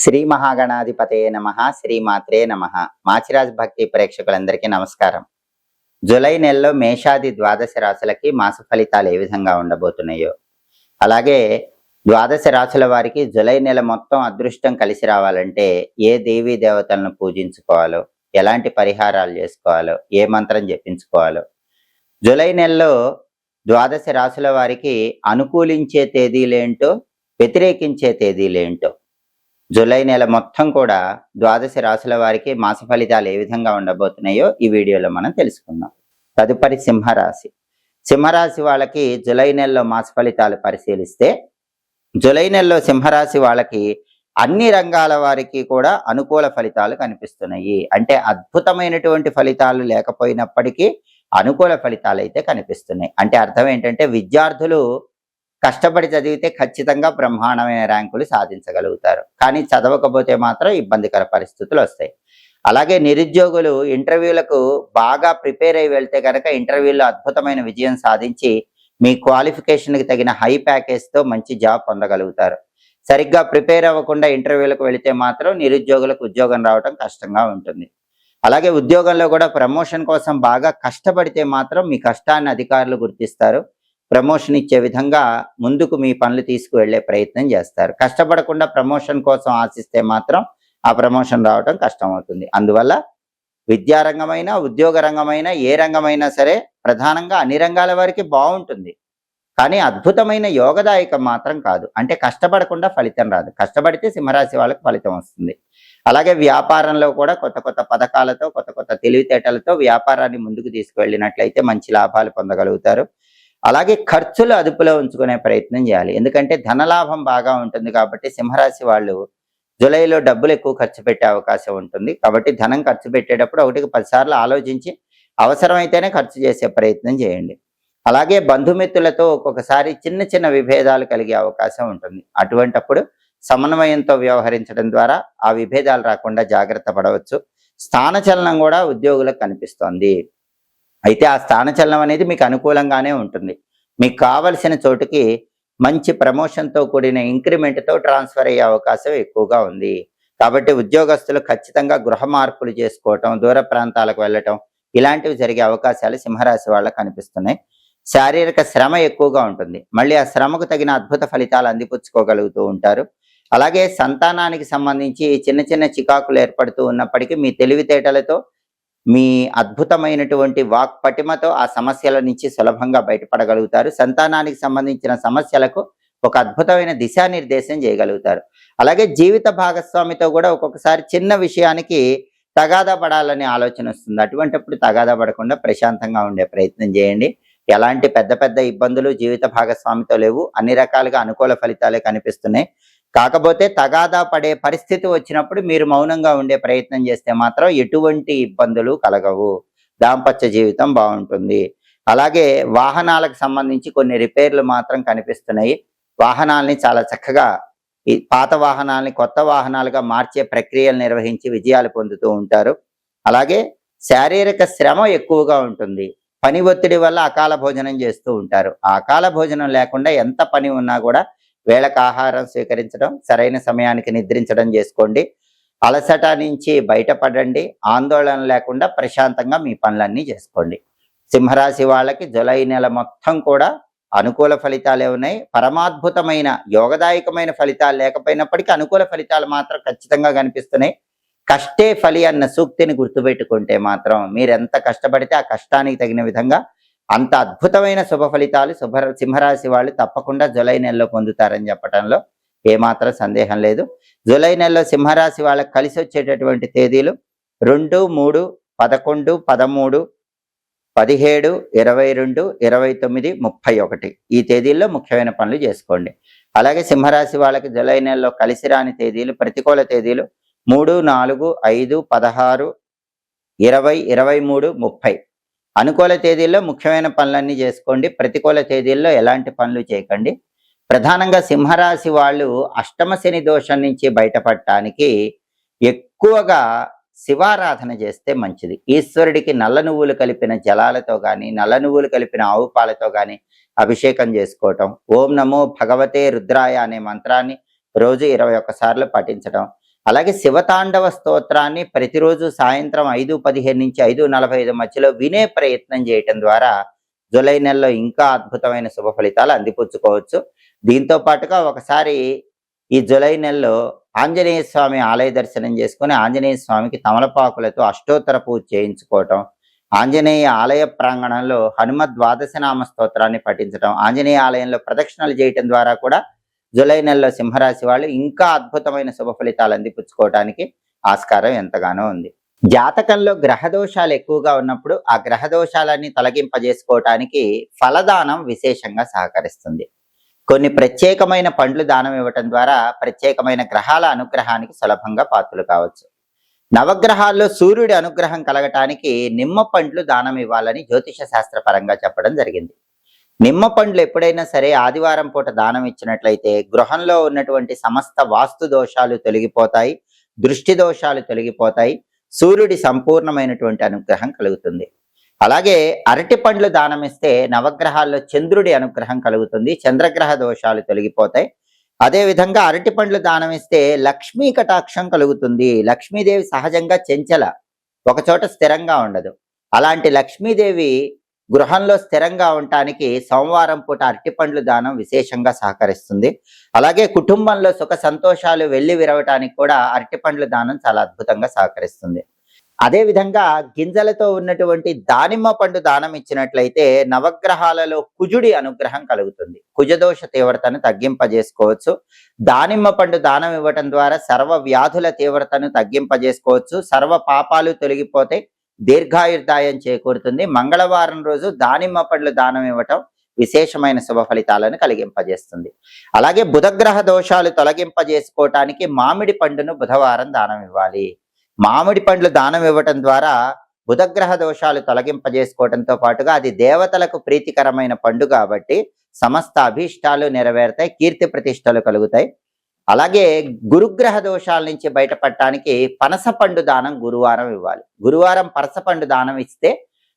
శ్రీ మహాగణాధిపతయే నమః. శ్రీమాత్రే నమః. మాచిరాజ్ భక్తి ప్రేక్షకులందరికీ నమస్కారం. జూలై నెలలో మేషాది ద్వాదశ రాశులకి మాస ఫలితాలు ఏ విధంగా ఉండబోతున్నాయో, అలాగే ద్వాదశ రాశుల వారికి జూలై నెల మొత్తం అదృష్టం కలిసి రావాలంటే ఏ దేవీ దేవతలను పూజించుకోవాలో, ఎలాంటి పరిహారాలు చేసుకోవాలో, ఏ మంత్రం జపించుకోవాలో, జూలై నెలలో ద్వాదశ రాశుల వారికి అనుకూలించే తేదీలేంటో, వ్యతిరేకించే తేదీలేంటో, జూలై నెల మొత్తం కూడా ద్వాదశ రాశుల వారికి మాస ఫలితాలు ఏ విధంగా ఉండబోతున్నాయో ఈ వీడియోలో మనం తెలుసుకుందాం. తదుపరి సింహరాశి. సింహరాశి వాళ్ళకి జూలై నెలలో మాస ఫలితాలు పరిశీలిస్తే, జూలై నెలలో సింహరాశి వాళ్ళకి అన్ని రంగాల వారికి కూడా అనుకూల ఫలితాలు కనిపిస్తున్నాయి. అంటే అద్భుతమైనటువంటి ఫలితాలు లేకపోయినప్పటికీ అనుకూల ఫలితాలు అయితే కనిపిస్తున్నాయి. అంటే అర్థం ఏంటంటే, విద్యార్థులు కష్టపడి చదివితే ఖచ్చితంగా బ్రహ్మాండమైన ర్యాంకులు సాధించగలుగుతారు. కానీ చదవకపోతే మాత్రం ఇబ్బందికర పరిస్థితులు వస్తాయి. అలాగే నిరుద్యోగులు ఇంటర్వ్యూలకు బాగా ప్రిపేర్ అయి వెళ్తే కనుక ఇంటర్వ్యూలో అద్భుతమైన విజయం సాధించి మీ క్వాలిఫికేషన్కి తగిన హై ప్యాకేజ్తో మంచి జాబ్ పొందగలుగుతారు. సరిగ్గా ప్రిపేర్ అవ్వకుండా ఇంటర్వ్యూలకు వెళితే మాత్రం నిరుద్యోగులకు ఉద్యోగం రావడం కష్టంగా ఉంటుంది. అలాగే ఉద్యోగంలో కూడా ప్రమోషన్ కోసం బాగా కష్టపడితే మాత్రం మీ కష్టాన్ని అధికారులు గుర్తిస్తారు. ప్రమోషన్ ఇచ్చే విధంగా ముందుకు మీ పనులు తీసుకువెళ్లే ప్రయత్నం చేస్తారు. కష్టపడకుండా ప్రమోషన్ కోసం ఆశిస్తే మాత్రం ఆ ప్రమోషన్ రావడం కష్టం అవుతుంది. అందువల్ల విద్యారంగమైన, ఉద్యోగ రంగమైన, ఏ రంగమైనా సరే ప్రధానంగా అన్ని రంగాల వారికి బాగుంటుంది. కానీ అద్భుతమైన యోగదాయకం మాత్రం కాదు. అంటే కష్టపడకుండా ఫలితం రాదు. కష్టపడితే సింహరాశి వాళ్ళకి ఫలితం వస్తుంది. అలాగే వ్యాపారంలో కూడా కొత్త కొత్త పథకాలతో, కొత్త కొత్త తెలివితేటలతో వ్యాపారాన్ని ముందుకు తీసుకువెళ్ళినట్లయితే మంచి లాభాలు పొందగలుగుతారు. అలాగే ఖర్చులు అదుపులో ఉంచుకునే ప్రయత్నం చేయాలి. ఎందుకంటే ధనలాభం బాగా ఉంటుంది కాబట్టి సింహరాశి వాళ్ళు జూలైలో డబ్బులు ఎక్కువ ఖర్చు పెట్టే అవకాశం ఉంటుంది. కాబట్టి ధనం ఖర్చు పెట్టేటప్పుడు 1కి 10 సార్లు ఆలోచించి అవసరమైతేనే ఖర్చు చేసే ప్రయత్నం చేయండి. అలాగే బంధుమిత్రులతో ఒక్కొక్కసారి చిన్న చిన్న విభేదాలు కలిగే అవకాశం ఉంటుంది. అటువంటప్పుడు సమన్వయంతో వ్యవహరించడం ద్వారా ఆ విభేదాలు రాకుండా జాగ్రత్త పడవచ్చు. స్థానచలనం కూడా ఉద్యోగులకు కనిపిస్తోంది. అయితే ఆ స్థానచలనం అనేది మీకు అనుకూలంగానే ఉంటుంది. మీకు కావలసిన చోటుకి మంచి ప్రమోషన్తో కూడిన ఇంక్రిమెంట్తో ట్రాన్స్ఫర్ అయ్యే అవకాశం ఎక్కువగా ఉంది. కాబట్టి ఉద్యోగస్తులు ఖచ్చితంగా గృహ మార్పులు చేసుకోవటం, దూర ప్రాంతాలకు వెళ్ళటం ఇలాంటివి జరిగే అవకాశాలు సింహరాశి వాళ్ళకు కనిపిస్తున్నాయి. శారీరక శ్రమ ఎక్కువగా ఉంటుంది. మళ్ళీ ఆ శ్రమకు తగిన అద్భుత ఫలితాలు అందిపుచ్చుకోగలుగుతూ ఉంటారు. అలాగే సంతానానికి సంబంధించి చిన్న చిన్న చికాకులు ఏర్పడుతూ ఉన్నప్పటికీ మీ తెలివితేటలతో, మీ అద్భుతమైనటువంటి వాక్ పటిమతో ఆ సమస్యల నుంచి సులభంగా బయటపడగలుగుతారు. సంతానానికి సంబంధించిన సమస్యలకు ఒక అద్భుతమైన దిశానిర్దేశం చేయగలుగుతారు. అలాగే జీవిత భాగస్వామితో కూడా ఒక్కొక్కసారి చిన్న విషయానికి తగాదా పడాలనే ఆలోచన వస్తుంది. అటువంటిప్పుడు తగాదా పడకుండా ప్రశాంతంగా ఉండే ప్రయత్నం చేయండి. ఎలాంటి పెద్ద పెద్ద ఇబ్బందులు జీవిత భాగస్వామితో లేవు. అన్ని రకాలుగా అనుకూల ఫలితాలే కనిపిస్తున్నాయి. కాకపోతే తగాదా పడే పరిస్థితి వచ్చినప్పుడు మీరు మౌనంగా ఉండే ప్రయత్నం చేస్తే మాత్రం ఎటువంటి ఇబ్బందులు కలగవు. దాంపత్య జీవితం బాగుంటుంది. అలాగే వాహనాలకు సంబంధించి కొన్ని రిపేర్లు మాత్రం కనిపిస్తున్నాయి. వాహనాల్ని చాలా చక్కగా, ఈ పాత వాహనాల్ని కొత్త వాహనాలుగా మార్చే ప్రక్రియలు నిర్వహించి విజయాలు పొందుతూ ఉంటారు. అలాగే శారీరక శ్రమ ఎక్కువగా ఉంటుంది. పని ఒత్తిడి వల్ల అకాల భోజనం చేస్తూ ఉంటారు. ఆ అకాల భోజనం లేకుండా ఎంత పని ఉన్నా కూడా వేళకు ఆహారం స్వీకరించడం, సరైన సమయానికి నిద్రించడం చేసుకోండి. అలసట నుంచి బయటపడండి. ఆందోళన లేకుండా ప్రశాంతంగా మీ పనులన్నీ చేసుకోండి. సింహరాశి వాళ్ళకి జూలై నెల మొత్తం కూడా అనుకూల ఫలితాలే ఉన్నాయి. పరమాద్భుతమైన యోగదాయకమైన ఫలితాలు లేకపోయినప్పటికీ అనుకూల ఫలితాలు మాత్రం ఖచ్చితంగా కనిపిస్తున్నాయి. కష్టే ఫలి అన్న సూక్తిని గుర్తుపెట్టుకుంటే మాత్రం మీరెంత కష్టపడితే ఆ కష్టానికి తగిన విధంగా అంత అద్భుతమైన శుభ ఫలితాలు సింహరాశి వాళ్ళు తప్పకుండా జూలై నెలలో పొందుతారని చెప్పడంలో ఏమాత్రం సందేహం లేదు. జూలై నెలలో సింహరాశి వాళ్ళకి కలిసి వచ్చేటటువంటి తేదీలు 2, 3, 11, 13, 17, 22, 29, 31 ఈ తేదీల్లో ముఖ్యమైన పనులు చేసుకోండి. అలాగే సింహరాశి వాళ్ళకి జూలై నెలలో కలిసి రాని తేదీలు, ప్రతికూల తేదీలు 3, 4, 5, 16, 20, 23, 30. అనుకూల తేదీల్లో ముఖ్యమైన పనులన్నీ చేసుకోండి. ప్రతికూల తేదీల్లో ఎలాంటి పనులు చేయకండి. ప్రధానంగా సింహరాశి వాళ్ళు అష్టమ శని దోషం నుంచి బయటపడటానికి ఎక్కువగా శివారాధన చేస్తే మంచిది. ఈశ్వరుడికి నల్ల నువ్వులు కలిపిన జలాలతో కానీ, నల్ల నువ్వులు కలిపిన ఆవు పాలతో కానీ అభిషేకం చేసుకోవటం, ఓం నమో భగవతే రుద్రాయ అనే మంత్రాన్ని రోజు 21 సార్లు పఠించడం, అలాగే శివతాండవ స్తోత్రాన్ని ప్రతిరోజు సాయంత్రం 5:15 నుంచి 5:45 మధ్యలో వినే ప్రయత్నం చేయటం ద్వారా జూలై నెలలో ఇంకా అద్భుతమైన శుభ ఫలితాలు అందిపుచ్చుకోవచ్చు. దీంతో పాటుగా ఒకసారి ఈ జూలై నెలలో ఆంజనేయ స్వామి ఆలయ దర్శనం చేసుకుని ఆంజనేయ స్వామికి తమలపాకులతో అష్టోత్తర పూజ చేయించుకోవటం, ఆంజనేయ ఆలయ ప్రాంగణంలో హనుమద్ ద్వాదశనామ స్తోత్రాన్ని పఠించడం, ఆంజనేయ ఆలయంలో ప్రదక్షిణలు చేయటం ద్వారా కూడా జూలై నెలలో సింహరాశి వాళ్ళు ఇంకా అద్భుతమైన శుభ ఫలితాలు అందిపుచ్చుకోవడానికి ఆస్కారం ఎంతగానో ఉంది. జాతకంలో గ్రహదోషాలు ఎక్కువగా ఉన్నప్పుడు ఆ గ్రహదోషాలన్నీ తొలగింపజేసుకోవటానికి ఫలదానం విశేషంగా సహకరిస్తుంది. కొన్ని ప్రత్యేకమైన పండ్లు దానం ఇవ్వటం ద్వారా ప్రత్యేకమైన గ్రహాల అనుగ్రహానికి సులభంగా పాత్రలు కావచ్చు. నవగ్రహాల్లో సూర్యుడి అనుగ్రహం కలగటానికి నిమ్మ పండ్లు దానం ఇవ్వాలని జ్యోతిష శాస్త్ర పరంగా చెప్పడం జరిగింది. నిమ్మ పండ్లు ఎప్పుడైనా సరే ఆదివారం పూట దానం ఇచ్చినట్లయితే గృహంలో ఉన్నటువంటి సమస్త వాస్తు దోషాలు తొలగిపోతాయి, దృష్టి దోషాలు తొలగిపోతాయి, సూర్యుడి సంపూర్ణమైనటువంటి అనుగ్రహం కలుగుతుంది. అలాగే అరటి పండ్లు దానం ఇస్తే నవగ్రహాల్లో చంద్రుడి అనుగ్రహం కలుగుతుంది, చంద్రగ్రహ దోషాలు తొలగిపోతాయి. అదేవిధంగా అరటి పండ్లు దానం ఇస్తే లక్ష్మీ కటాక్షం కలుగుతుంది. లక్ష్మీదేవి సహజంగా చెంచల, ఒకచోట స్థిరంగా ఉండదు. అలాంటి లక్ష్మీదేవి గృహంలో స్థిరంగా ఉండటానికి సోమవారం పూట అరటి పండ్లు దానం విశేషంగా సహకరిస్తుంది. అలాగే కుటుంబంలో సుఖ సంతోషాలు వెళ్ళి విరవటానికి కూడా అరటి పండ్లు దానం చాలా అద్భుతంగా సహకరిస్తుంది. అదేవిధంగా గింజలతో ఉన్నటువంటి దానిమ్మ పండు దానం ఇచ్చినట్లయితే నవగ్రహాలలో కుజుడి అనుగ్రహం కలుగుతుంది, కుజదోష తీవ్రతను తగ్గింపజేసుకోవచ్చు. దానిమ్మ పండు దానం ఇవ్వటం ద్వారా సర్వ వ్యాధుల తీవ్రతను తగ్గింపజేసుకోవచ్చు, సర్వ పాపాలు తొలగిపోతే దీర్ఘాయుర్దాయం చేకూరుతుంది. మంగళవారం రోజు దానిమ్మ పండ్లు దానం ఇవ్వటం విశేషమైన శుభ ఫలితాలను కలిగింపజేస్తుంది. అలాగే బుధగ్రహ దోషాలు తొలగింపజేసుకోవటానికి మామిడి పండును బుధవారం దానం ఇవ్వాలి. మామిడి పండ్లు దానం ఇవ్వటం ద్వారా బుధగ్రహ దోషాలు తొలగింపజేసుకోవడంతో పాటుగా అది దేవతలకు ప్రీతికరమైన పండు కాబట్టి సమస్త అభీష్టాలు నెరవేరుతాయి, కీర్తి ప్రతిష్టలు కలుగుతాయి. అలాగే గురుగ్రహ దోషాల నుంచి బయటపడటానికి పనస పండు దానం గురువారం ఇవ్వాలి. గురువారం పనస పండు దానం ఇస్తే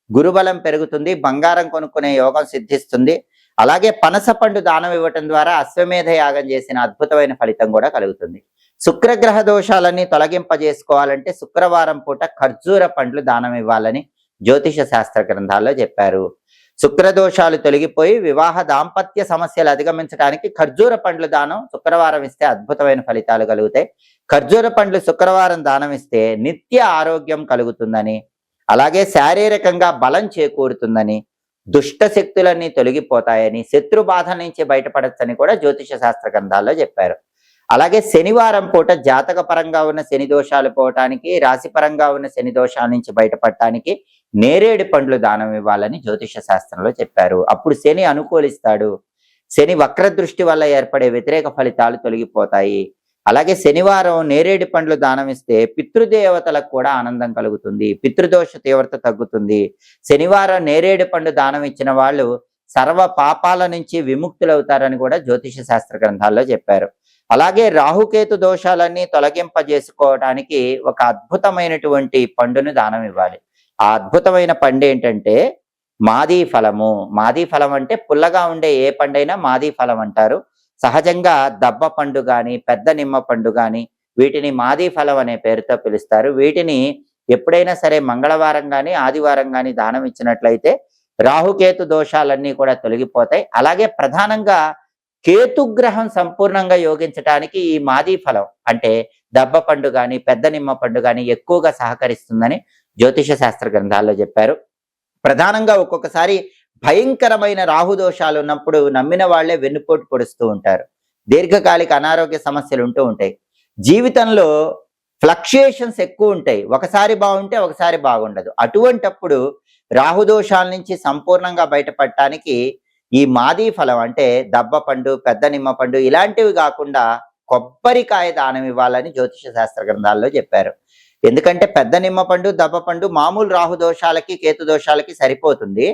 గురుబలం పెరుగుతుంది, బంగారం కొనుక్కునే యోగం సిద్ధిస్తుంది. అలాగే పనస పండు దానం ఇవ్వటం ద్వారా అశ్వమేధ యాగం చేసిన అద్భుతమైన ఫలితం కూడా కలుగుతుంది. శుక్రగ్రహ దోషాలన్నీ తొలగింపజేసుకోవాలంటే శుక్రవారం పూట ఖర్జూర పండ్లు దానం ఇవ్వాలని జ్యోతిష శాస్త్ర గ్రంథాల్లో చెప్పారు. శుక్రదోషాలు తొలగిపోయి వివాహ దాంపత్య సమస్యలు అధిగమించడానికి ఖర్జూర పండ్లు దానం శుక్రవారం ఇస్తే అద్భుతమైన ఫలితాలు కలుగుతాయి. ఖర్జూర పండ్లు శుక్రవారం దానం ఇస్తే నిత్య ఆరోగ్యం కలుగుతుందని, అలాగే శారీరకంగా బలం చేకూరుతుందని, దుష్ట శక్తులన్నీ తొలగిపోతాయని, శత్రు బాధ నుంచి బయటపడచ్చని కూడా జ్యోతిష శాస్త్ర గ్రంథాల్లో చెప్పారు. అలాగే శనివారం పూట జాతక పరంగా ఉన్న శని దోషాలు పోవటానికి, రాశి పరంగా ఉన్న శని దోషాల నుంచి బయటపడటానికి నేరేడు పండ్లు దానం ఇవ్వాలని జ్యోతిష శాస్త్రంలో చెప్పారు. అప్పుడు శని అనుకూలిస్తాడు. శని వక్ర దృష్టి వల్ల ఏర్పడే వ్యతిరేక ఫలితాలు తొలగిపోతాయి. అలాగే శనివారం నేరేడు పండ్లు దానం ఇస్తే పితృదేవతలకు కూడా ఆనందం కలుగుతుంది, పితృదోష తీవ్రత తగ్గుతుంది. శనివారం నేరేడు పండు దానం ఇచ్చిన వాళ్ళు సర్వ పాపాల నుంచి విముక్తులవుతారని కూడా జ్యోతిష శాస్త్ర గ్రంథాల్లో చెప్పారు. అలాగే రాహుకేతు దోషాలన్నీ తొలగింపజేసుకోవడానికి ఒక అద్భుతమైనటువంటి పండును దానం ఇవ్వాలి. ఆ అద్భుతమైన పండు ఏంటంటే మాదీ ఫలము. మాదీ ఫలం అంటే పుల్లగా ఉండే ఏ పండైనా మాదీ ఫలం అంటారు. సహజంగా దబ్బ పండు కానీ పెద్ద నిమ్మ పండు కానీ వీటిని మాదీ ఫలం అనే పేరుతో పిలుస్తారు. వీటిని ఎప్పుడైనా సరే మంగళవారం కానీ ఆదివారం కానీ దానం ఇచ్చినట్లయితే రాహుకేతు దోషాలన్నీ కూడా తొలగిపోతాయి. అలాగే ప్రధానంగా కేతుగ్రహం సంపూర్ణంగా యోగించడానికి ఈ మాదీ ఫలం అంటే దబ్బ పండు కానీ పెద్ద నిమ్మ పండు కానీ ఎక్కువగా సహకరిస్తుందని జ్యోతిష శాస్త్ర గ్రంథాల్లో చెప్పారు. ప్రధానంగా ఒక్కొక్కసారి భయంకరమైన రాహుదోషాలు ఉన్నప్పుడు నమ్మిన వాళ్లే వెన్నుపోటు పొడుస్తూ ఉంటారు, దీర్ఘకాలిక అనారోగ్య సమస్యలు ఉంటూ ఉంటాయి. జీవితంలో ఫ్లక్చుయేషన్స్ ఎక్కువ ఉంటాయి, ఒకసారి బాగుంటే ఒకసారి బాగుండదు. అటువంటప్పుడు రాహుదోషాల నుంచి సంపూర్ణంగా బయటపడటానికి ఈ మాదీ ఫలం అంటే దబ్బ పండు పెద్ద నిమ్మ పండు ఇలాంటివి కాకుండా కొబ్బరికాయ దానం ఇవ్వాలని జ్యోతిష శాస్త్ర గ్రంథాల్లో చెప్పారు. ఎందుకంటే పెద్ద నిమ్మ పండు దబ్బ పండు మామూలు రాహుదోషాలకి కేతు దోషాలకి సరిపోతుంది.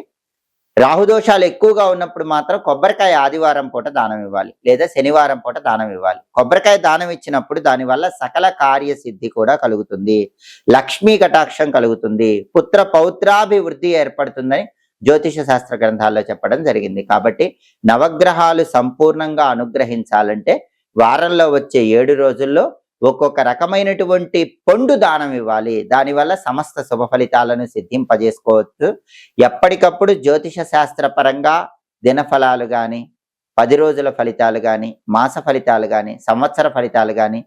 రాహుదోషాలు ఎక్కువగా ఉన్నప్పుడు మాత్రం కొబ్బరికాయ ఆదివారం పూట దానం ఇవ్వాలి లేదా శనివారం పూట దానం ఇవ్వాలి. కొబ్బరికాయ దానం ఇచ్చినప్పుడు దానివల్ల సకల కార్యసిద్ధి కూడా కలుగుతుంది, లక్ష్మీ కటాక్షం కలుగుతుంది, పుత్ర పౌత్రాభివృద్ధి ఏర్పడుతుందని జ్యోతిష శాస్త్ర గ్రంథాల్లో చెప్పడం జరిగింది. కాబట్టి నవగ్రహాలు సంపూర్ణంగా అనుగ్రహించాలంటే వారంలో వచ్చే 7 రోజుల్లో ఒక్కొక్క రకమైనటువంటి పండు దానం ఇవ్వాలి. దానివల్ల సమస్త శుభ ఫలితాలను సిద్ధింపజేసుకోవచ్చు. ఎప్పటికప్పుడు జ్యోతిష శాస్త్ర పరంగా దినఫలాలు గాని, 10 రోజుల ఫలితాలు గాని, మాస ఫలితాలు గాని, సంవత్సర ఫలితాలు గాని,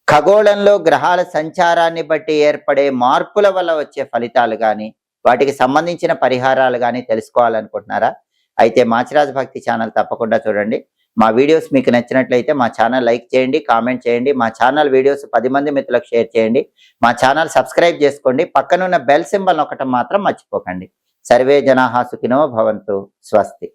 ఖగోళంలో గ్రహాల సంచారాన్ని బట్టి ఏర్పడే మార్పుల వల్ల వచ్చే ఫలితాలు గాని, వాటికి సంబంధించిన పరిహారాలు గాని తెలుసుకోవాలనుకుంటున్నారా? అయితే మాచిరాజు భక్తి ఛానల్ తప్పకుండా చూడండి. మా వీడియోస్ మీకు నచ్చినట్లయితే మా ఛానల్ లైక్ చేయండి, కామెంట్ చేయండి. మా ఛానల్ వీడియోస్ 10 మంది మిత్రులకు షేర్ చేయండి. మా ఛానల్ సబ్స్క్రైబ్ చేసుకోండి. పక్కనున్న బెల్ సింబల్ నొక్కటం మాత్రం మర్చిపోకండి. సర్వే జనాః సుఖినో భవంతు. స్వస్తి.